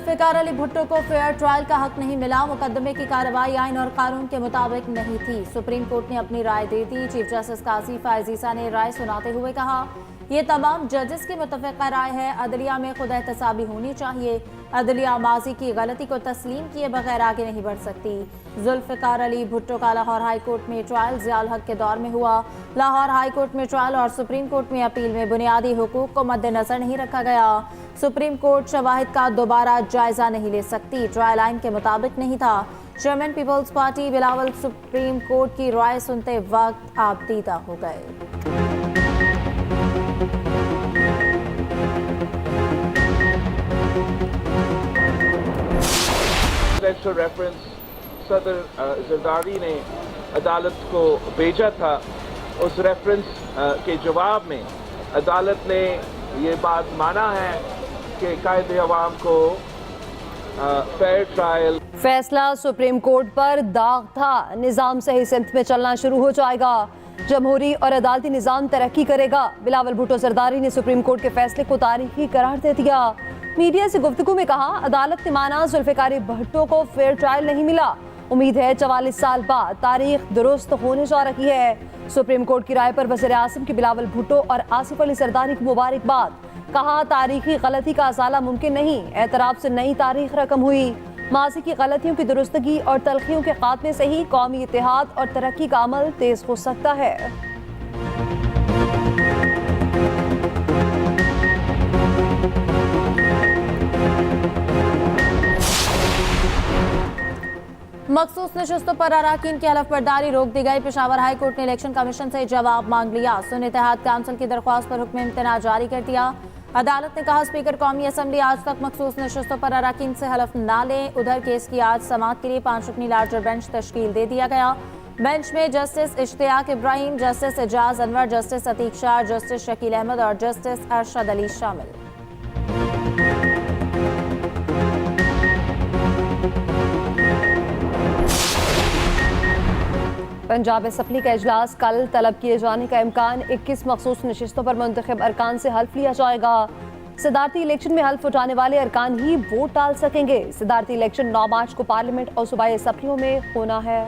जुल्फिकार अली भुट्टो को fair trial का हक नहीं मिला। मुकदमे की कार्रवाई आइन और कानून के मुताबिक नहीं थी। सुप्रीम कोर्ट ने अपनी राय दे दी। चीफ जस्टिस काजी फायज ईसा ने राय सुनाते हुए कहा, ये तमाम जजेस की मुतफ़िक़ा राय है। अदलिया में खुद एहतसाबी होनी चाहिए। अदलिया माजी की गलती को तस्लीम किए बगैर आगे नहीं बढ़ सकती। जुल्फिकार अली भुट्टो का लाहौर हाई कोर्ट में ट्रायल ज़ियाउल हक के दौर में हुआ। लाहौर हाई कोर्ट में ट्रायल और सुप्रीम कोर्ट में अपील में बुनियादी हुकूक को मद्देनजर नहीं रखा गया। सुप्रीम कोर्ट शवाहिद का दोबारा जायजा नहीं ले सकती। ट्रायल आइन के मुताबिक नहीं था। Chairman Peoples Party Bilawal supreme court की राय सुनते वक्त आपदीदा हो गए। रेफरेंस सदर जरदारी ने अदालत को भेजा था। उस रेफरेंस के जवाब में अदालत ने ये बात माना है कि कायदे अवाम को फेयर ट्रायल। फैसला सुप्रीम कोर्ट पर दाग था। निज़ाम सही सिमत में चलना शुरू हो जाएगा। जमहूरी और अदालती निज़ाम तरक्की करेगा। बिलावल भुट्टो जरदारी ने सुप्रीम कोर्ट के फैसले को तारीखी करार दे दिया। मीडिया से गुफ्तगू में कहा, अदालत ने माना जुल्फिकार भुट्टो को फेयर ट्रायल नहीं मिला। उम्मीद है 44 साल बाद तारीख दुरुस्त होने जा रही है। सुप्रीम कोर्ट की राय पर वज़ीर आज़म की बिलावल भुट्टो और आसिफ अली जरदारी को मुबारकबाद। कहा, तारीखी गलती का असाला मुमकिन नहीं। एतराफ़ से नई तारीख रकम हुई। माजी की गलतियों की दुरुस्तगी और तलखियों के खात्मे से ही कौमी इत्तेहाद और तरक्की का अमल तेज हो सकता है। मखसूस नशस्तों पर अराकीन की हलफ बर्दारी रोक दी गई। पेशावर हाई कोर्ट ने इलेक्शन कमीशन से जवाब मांग लिया। सुन्नी इत्तेहाद काउंसिल की दरख्वास्त पर हुक्म इम्तना जारी कर दिया। अदालत ने कहा, स्पीकर कौमी असम्बली आज तक मखसूस नशस्तों पर अराकीन से हलफ ना लें। उधर केस की आज समाअत के लिए 5 रुकनी लार्जर बेंच तश्कील दे दिया गया। बेंच में justice Ishtiaq Ibrahim, justice Ejaz Anwar, justice Atiq Shah, justice Shakeel Ahmed और जस्टिस अरशद अली शामिल। पंजाब असम्बली का इजलास कल तलब किए जाने का इम्कान। 21 मखसूस नशिस्तों पर मुंतखब अरकान से हल्फ लिया जाएगा। सदारती इलेक्शन में हल्फ उठाने वाले अरकान ही वोट डाल सकेंगे। सदारती इलेक्शन 9 मार्च को पार्लियामेंट और सूबाई असम्बलियों में होना है।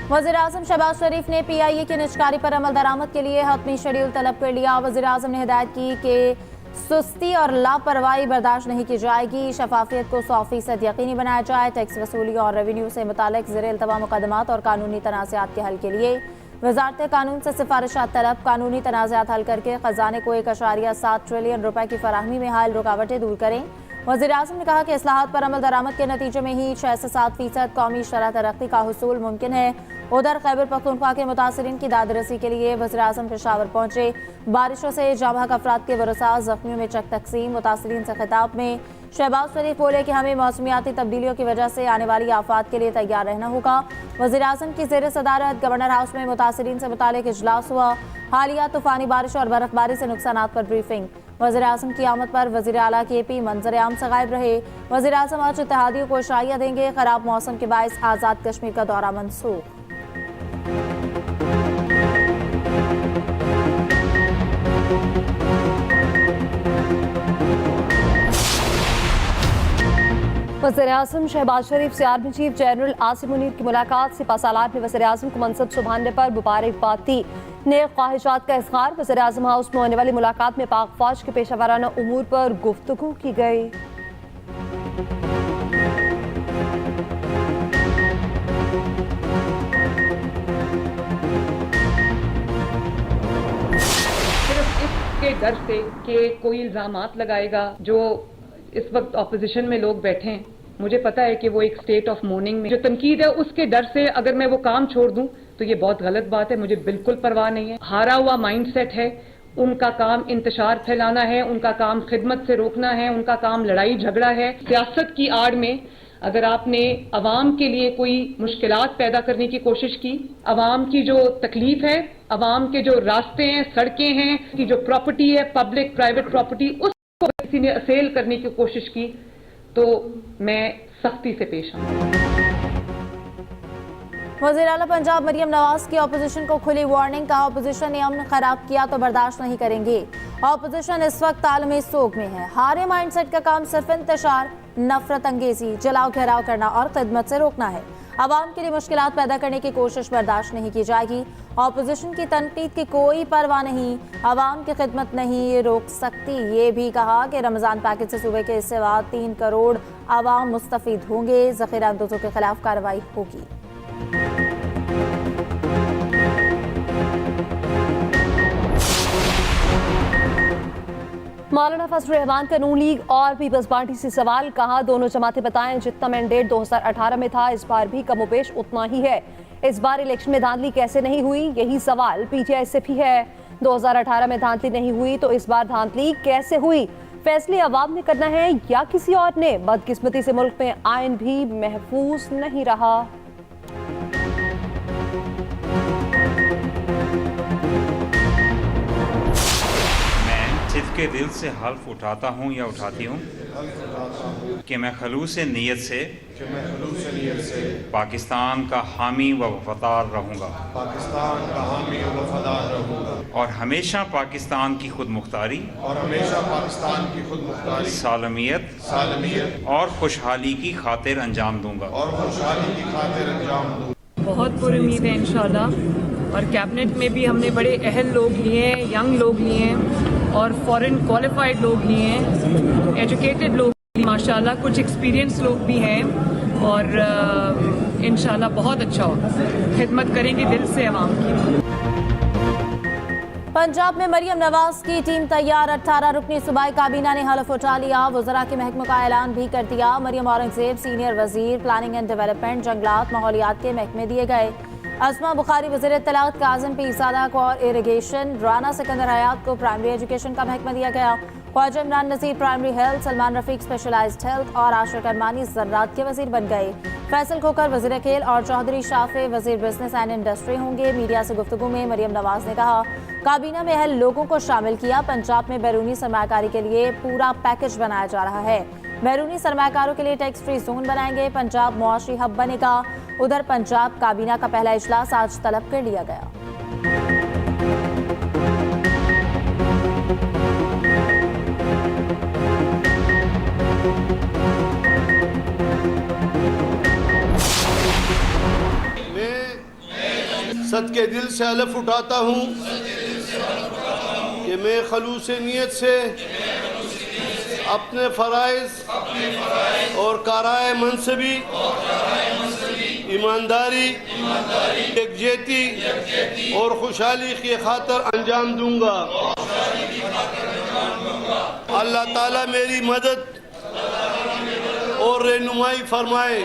वज़ीर आज़म शहबाज शरीफ ने PIA की निजकारी पर अमल दरामद के लिए हतमी शेड्यूल तलब कर लिया। वज़ीर आज़म ने हिदायत की कि सुस्ती और लापरवाही बर्दाश्त नहीं की जाएगी। शफाफियत को 100% यकीनी बनाया जाए। टैक्स वसूली और रेवेन्यू से मुतालिक ज़ेर इल्तवा मुकदमात और कानूनी तनाज़ात के हल के लिए वज़ारत कानून से सिफारिशात तलब। कानूनी तनाज़ात हल करके ख़जाने को 1.7 ट्रिलियन रुपए की फराहमी में हाल रुकावटें दूर करें। वज़ीर आज़म ने कहा कि इस्लाहात पर अमल दरामद के नतीजे में ही 6 से 7% कौमी शरह तरक्की का हुसूल मुमकिन है। उधर खैबर पख्तूनख्वा के मुतासरीन की दादरसी के लिए वज़ीर आज़म पेशावर पहुंचे। बारिशों से जाबहक अफराद के वरसा, जख्मियों में चक तकसीम। मुतासरीन से खिताब में शहबाज शरीफ बोले कि हमें मौसमियाती तब्दीलियों की वजह से आने वाली आफात के लिए तैयार रहना होगा। वज़ीर आज़म की ज़ेर सदारत गवर्नर हाउस में मुतासरीन से मुतालिक इजलास हुआ। हालिया तूफानी बारिश और बर्फबारी से नुकसानात पर ब्रीफिंग। वज़ीर आज़म की आमद पर वज़ीर आला KP मंजर आम से गायब रहे। वज़ीर आज़म आज इत्तेहादियों को इशारिया देंगे। खराब मौसम के बायस आज़ाद कश्मीर का दौरा मनसूख। वज़ीर आज़म शहबाज शरीफ से army chief general Asim Munir की मुलाकात। सिपहसालार ने वज़ीर आज़म को मनसब संभालने पर मुबारकबाद दी। नेक ख्वाहिशात का इज़हार। वज़ीर आज़म हाउस में होने वाली मुलाकात में पाक फौज के पेशा वाराना उमूर पर गुफ्तगू की गई। सिर्फ इसके डर से कि कोई इल्ज़ामात लगाएगा, जो इस वक्त ऑपोजिशन में लोग बैठे हैं, मुझे पता है कि वो एक स्टेट ऑफ मोर्निंग में जो तनकीद है, उसके डर से अगर मैं वो काम छोड़ दूं तो ये बहुत गलत बात है। मुझे बिल्कुल परवाह नहीं है। हारा हुआ माइंडसेट है। उनका काम इंतशार फैलाना है, उनका काम खिदमत से रोकना है, उनका काम लड़ाई झगड़ा है। सियासत की आड़ में अगर आपने अवाम के लिए कोई मुश्किलात पैदा करने की कोशिश की, अवाम की जो तकलीफ है, अवाम के जो रास्ते हैं, सड़कें हैं, की जो प्रॉपर्टी है, पब्लिक प्राइवेट प्रॉपर्टी, उसको किसी ने असेल करने की कोशिश की तो मैं सख्ती से पेश आऊंगा। वज़ीर आला पंजाब मरियम नवाज की ऑपोजिशन को खुली वार्निंग, कहा ऑपोजिशन ने अमन खराब किया तो बर्दाश्त नहीं करेंगे। ऑपोजिशन इस वक्त आलमी सोग में है। हारे माइंडसेट का काम सिर्फ इंतशार, नफरत अंगेजी, जलाओ घेराव करना और खिदमत से रोकना है। आवाम के लिए मुश्किलात पैदा करने की कोशिश बर्दाश्त नहीं की जाएगी। ऑपोजिशन की तनकीद की कोई परवाह नहीं, आवाम की खिदमत नहीं रोक सकती। ये भी कहा कि रमज़ान पैकेज से सूबे के सिवा 3 करोड़ आवाम मुस्तफ़ीद होंगे। ज़ख़ीरा अंदोज़ों के खिलाफ कार्रवाई होगी। मौलाना फजल रहमान का नून लीग और पीपल्स पार्टी से सवाल, कहा दोनों जमातें बताएं जितना मैंडेट 2018 में था इस बार भी कमोबेश उतना ही है। इस बार इलेक्शन में धांधली कैसे नहीं हुई, यही सवाल पीटीआई से भी है। 2018 में धांधली नहीं हुई तो इस बार धांधली कैसे हुई? फैसले अवाम ने करना है या किसी और ने? बदकिस्मती से मुल्क में आइन भी महफूज नहीं रहा। सिद्ध के दिल से हल्फ उठाता हूँ या उठाती हूँ कि मैं खलूस नीयत से पाकिस्तान का हामी व वफादार रहूँगा और हमेशा पाकिस्तान की खुद मुख्तारी सालमियत और खुशहाली की खातिर अंजाम दूँगा। बहुत पुर उम्मीद है इंशाल्लाह। और कैबिनेट में भी हमने बड़े अहल लोग लिए हैं, यंग लोग लिए हैं और फॉरेन क्वालिफाइड लोग लिए हैं, एजुकेटेड लोग माशाल्लाह, कुछ एक्सपीरियंस लोग भी हैं और इंशाल्लाह बहुत अच्छा होगा। खिदमत करेंगे दिल से अवाम की। पंजाब में मरियम नवाज की टीम तैयार, 18 रुकनी सूबाई काबीना ने हलफ उठा लिया। वज़रा के महकमों का ऐलान भी कर दिया। मरियम औरंगजेब सीनियर वजीर प्लानिंग एंड डेवलपमेंट, जंगलात, माहौलियात के महकमे दिए गए। अस्मा बुखारी वज़ीर इत्तलात, काज़िम पीरज़ादा को और इरिगेशन, राना सिकंदर हयात को प्राइमरी एजुकेशन का महकमा दिया गया। Khawaja Imran Nazir primary health, Salman Rafiq specialised health और आशर करमानी ज़राअत के वजीर बन गए। फैसल खोकर वज़ीर खेल और चौधरी शाफे वज़ीर बिजनेस एंड इंडस्ट्री होंगे। मीडिया से गुफ्तगू में मरियम नवाज ने कहा काबीना में अहल लोगों को शामिल किया। पंजाब में बैरूनी सरमाकारी के लिए पूरा पैकेज बनाया जा रहा है। बैरूनी सरमाकारों के लिए टैक्स फ्री जोन बनाएंगे। पंजाब मुआशी हब बनेगा। उधर पंजाब काबीना का पहला इजलास आज तलब कर लिया गया। मैं सद के दिल से हलफ उठाता हूँ कि मैं खलूस नीयत से अपने फ़राइज़ और काराए मनसबी, ईमानदारी, यकजहती और खुशहाली की खातिर अंजाम दूंगा। अल्लाह ताला मेरी मदद और रहनुमाई फरमाए।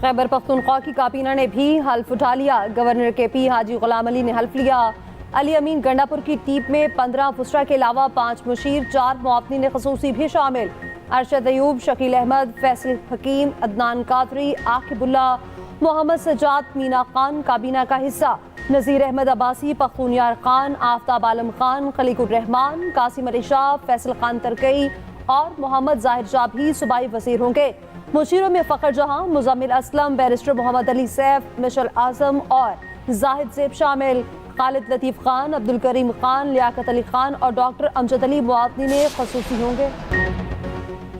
खैबर पख्तूनख्वा की काबीना ने भी हल्फ उठा लिया। गवर्नर के पी हाजी गुलाम अली ने हल्फ लिया। अली अमीन गंडापुर की टीम में 15 फुसरा के अलावा 5 मुशीर, 4 मुआवनीन खसूसी भी शामिल। अरशद अयूब, शकील अहमद, फैसल हकीम, अदनान कादरी, आकिबुल्ला, मोहम्मद सजाद, मीना खान काबीना का हिस्सा। नज़ीर अहमद अब्बासी, पख्तूनयार खान, आफ्ताब आलम खान, खलीकुर रहमान, कासिम अली शाह, फैसल खान तरकई और मोहम्मद जाहिर शाह भी सूबाई वजीर होंगे। मुशीरों में फ़खर जहां, मुज़म्मिल असलम, बैरिस्टर मोहम्मद अली सैफ, मिशल आजम और जाहिद ज़ेब शामिल। खालिद लतीफ़ खान, अब्दुल करीम खान, लियाकत अली खान और डॉक्टर अमजद अली मुआवनीन खसूसी होंगे।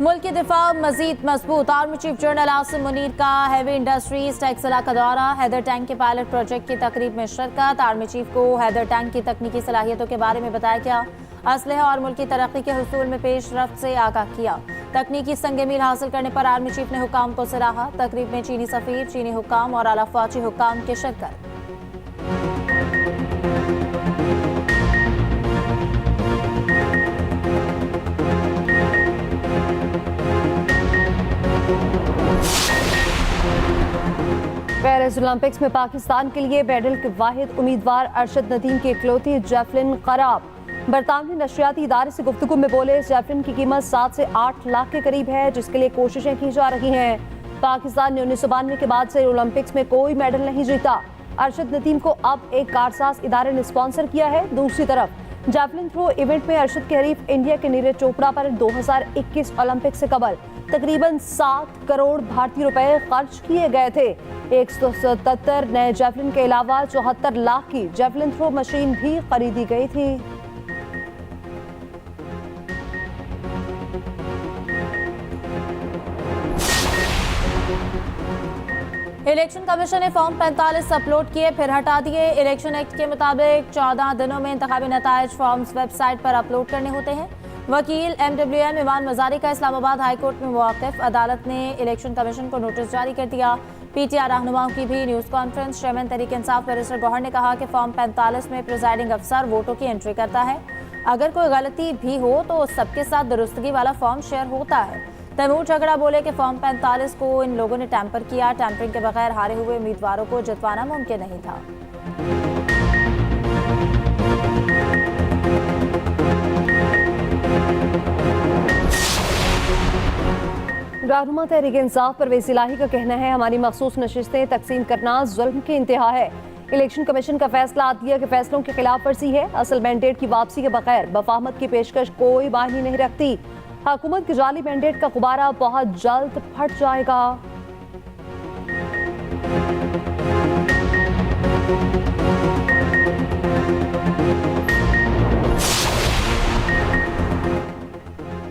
मुल्क की दिफा मजीद मजबूत। Army chief general Asim Munir का हैवी इंडस्ट्रीज टेक्सला का दौरा। हैदर टैंक के पायलट प्रोजेक्ट की तकरीब में शिरकत। आर्मी चीफ को हैदर टैंक की तकनीकी सलाहियतों के बारे में बताया गया। असलहा और मुल्क की तरक्की के हुसूल में पेशरफ्त से आगाह किया। तकनीकी संग मील हासिल करने पर आर्मी चीफ ने हुकाम को सराहा। तकरीब में चीनी सफीर, चीनी हुकाम और आला फौजी हुकाम की शिरकत। पेरिस ओलंपिक्स में पाकिस्तान के लिए मेडल के वाहिद उम्मीदवार अरशद नदीम की इकलौती जैवलिन खराब। बरतानवी नशरियाती इदारे से गुफ्तगू में बोले इस जैवलिन की कीमत 7 से 8 लाख के करीब है, जिसके लिए कोशिशें की जा रही हैं। पाकिस्तान ने 1992 के बाद से ओलंपिक्स में कोई मेडल नहीं जीता। अरशद नदीम को अब एक कारसाज इदारे ने स्पॉन्सर किया है। दूसरी तरफ जैवलिन थ्रो इवेंट में अर्शद के हरीफ इंडिया के नीरज चोपड़ा पर 2021 ओलंपिक से कबल तकरीबन 7 करोड़ भारतीय रुपए खर्च किए गए थे। 177 नए जैवलिन के अलावा 74 लाख की जैवलिन थ्रो मशीन भी खरीदी गई थी। इलेक्शन कमीशन ने फॉर्म 45 अपलोड किए फिर हटा दिए। इलेक्शन एक्ट के मुताबिक 14 दिनों में इंतखाबी नताइज फॉर्म्स वेबसाइट पर अपलोड करने होते हैं। वकील MWM इमान मजारी का इस्लामाबाद हाईकोर्ट में मौक़िफ़। अदालत ने इलेक्शन कमीशन को नोटिस जारी कर दिया। PTI रहनुमाओं की भी news conference. Chairman Tehreek Insaf barrister Gauhar ने कहा कि फॉर्म 45 में प्रिजाइडिंग अफसर वोटों की एंट्री करता है। अगर कोई गलती भी हो तो सबके साथ दुरुस्तगी वाला फॉर्म शेयर होता है। तैमूर झगड़ा बोले कि फॉर्म 45 को इन लोगों ने टैंपर किया। टैंपरिंग के बगैर हारे हुए उम्मीदवारों को जितवाना मुमकिन नहीं था। रहनुमा तहरीक इंसाफ परवेज़ इलाही का कहना है, हमारी मखसूस नशिस्तें तकसीम करना जुल्म की इंतहा है। इलेक्शन कमीशन का फैसला आतिया के फैसलों की खिलाफ वर्जी है। असल मैंडेट की वापसी के बगैर वफामत की पेशकश कोई मायने नहीं रखती। हुकूमत के जाली मैंडेट का गुब्बारा बहुत जल्द फट जाएगा।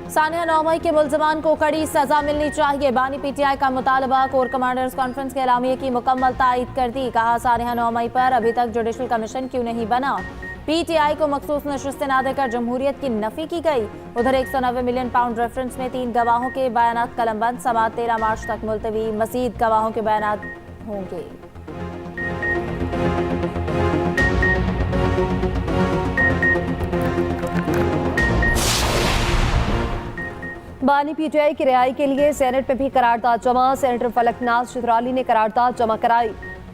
सानिया नौमई के मुल्ज़िमान को कड़ी सजा मिलनी चाहिए। बानी PTI का मुतालबा। कोर कमांडर्स कॉन्फ्रेंस के एलामिये की मुकम्मल तायीद कर दी। कहा, सानिया नौमई पर अभी तक जुडिशल कमीशन क्यों नहीं बना। PTI को मखसूस नशिस्तें ना देकर जमहूरियत की नफी की गई। उधर 190 मिलियन पाउंड रेफरेंस में 3 गवाहों के बयानात कलमबंद। समाअत 13 मार्च तक मुलतवी। मजीद गवाहों के बयानात होंगे। बानी PTI की रिहाई के लिए सेनेट में भी करारदाद जमा। सेनेटर फलकनाज चित्राली ने करारदाद जमा कराई।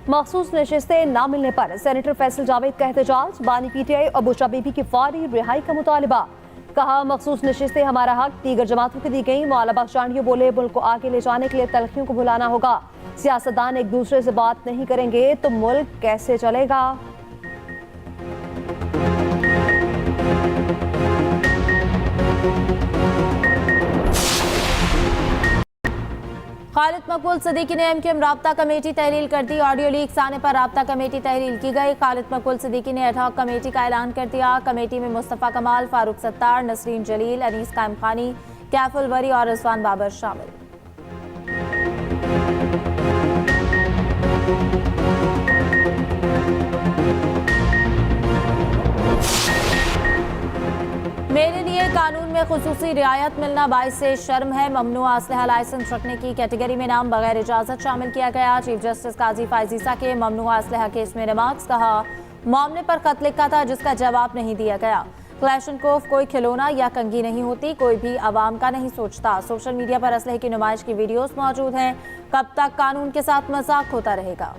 मखसूस नशिस्तें न मिलने पर सेनेटर फैसल जावेद का एहतजाज। बानी PTI और बुशरा बीबी की फौरी रिहाई का मुतालिबा। कहा, मखसूस नशिस्तें हमारा हक दीगर जमातों को दी गई। मौला बख्शानियों बोले, मुल्क को आगे ले जाने के लिए तलखियों को भुलाना होगा। सियासतदान एक दूसरे से बात नहीं करेंगे तो मुल्क कैसे चलेगा। खालिद मकबूल सिद्दीकी ने MQM राब्ता कमेटी तहलील कर दी। ऑडियो लीक्स आने पर राब्ता कमेटी तहलील की गई। खालिद मकबूल सिद्दीकी ने एडहॉक कमेटी का ऐलान कर दिया। कमेटी में मुस्तफ़ा कमाल, फारूक सत्तार, नसरीन जलील, अनीस कायम खानी, कैफुल वरी और रिजवान बाबर शामिल। मेरे लिए कानून में खुसूसी रियायत मिलना बाइस से शर्म है। ममनुआ असलहा लाइसेंस रखने की कैटेगरी में नाम बगैर इजाजत शामिल किया गया। चीफ जस्टिस काजी फायजीसा के ममनुआ असलहा केस में रिमार्क्स। कहा, मामले पर खत लिखा था जिसका जवाब नहीं दिया गया। क्लैशनकोफ कोई खिलौना या कंगी नहीं होती, कोई भी आवाम का नहीं सोचता। सोशल मीडिया पर असलहे की नुमाइश की वीडियोस मौजूद हैं। कब तक कानून के साथ मजाक होता रहेगा।